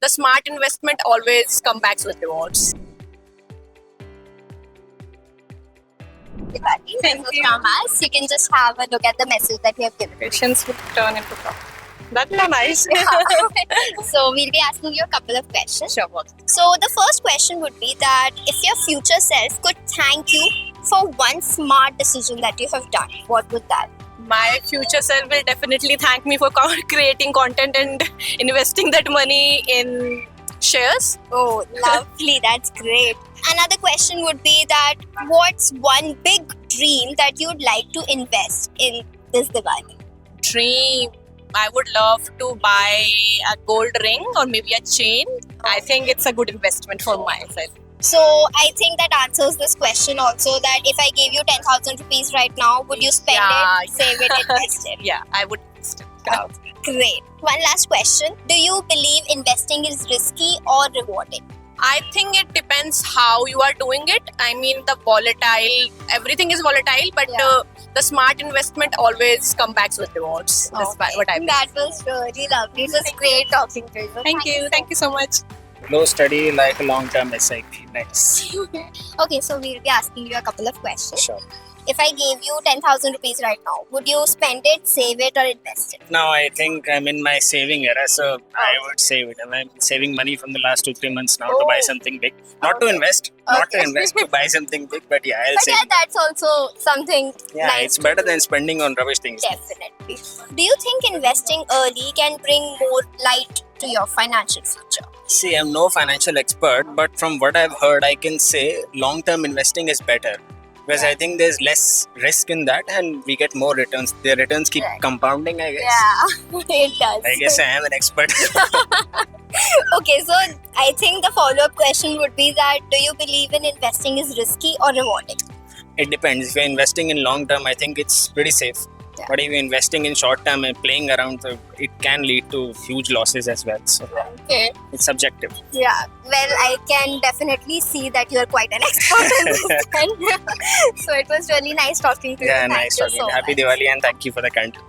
the smart investment always comes back with rewards. Thank you. From us, you can just have a look at the message that we have given. Patience will turn into profit. That's nice. So we'll be asking you a couple of questions. Sure. So the first question would be that if your future self could thank you for one smart decision that you have done, what would that be? My future self will definitely thank me for creating content and investing that money in shares. Oh, lovely. That's great. Another question would be that what's one big dream that you'd like to invest in this Diwali? Dream. I would love to buy a gold ring or maybe a chain. I think it's a good investment for myself. So I think that answers this question also, that if I gave you 10,000 rupees right now, would you spend it, save it, invest it? Yeah, I would invest it. Great. One last question. Do you believe investing is risky or rewarding? I think it depends how you are doing it. I mean, everything is volatile, but the smart investment always comes back with rewards. That's what I mean. That was really lovely. It was great talking to you. Thank you. Thank you so much. Low study like a long-term SIP. Nice. Okay, so we'll be asking you a couple of questions. Sure. If I gave you 10,000 rupees right now, would you spend it, save it, or invest it? Now I think I'm in my saving era, so I would save it. I'm saving money from the last 2-3 months now to buy something big. Not to invest, to buy something big, but yeah, I'll But save. yeah, that's also something Yeah, nice. it's better than spending on rubbish things. Definitely. Do you think investing early can bring more light to your financial future? See, I'm no financial expert, but from what I've heard, I can say long-term investing is better. Because I think there's less risk in that and we get more returns. The returns keep compounding, I guess. Yeah, it does. I guess I am an expert. Okay, so I think the follow-up question would be that do you believe in investing is risky or rewarding? It depends. If you're investing in long term, I think it's pretty safe. Yeah. But if you're investing in short term and playing around, so it can lead to huge losses as well. So Okay. it's subjective. Yeah, well, I can definitely see that you're quite an expert in this. So it was really nice talking to you. Yeah, Thank nice you talking. so Happy much. Diwali and thank you for the content.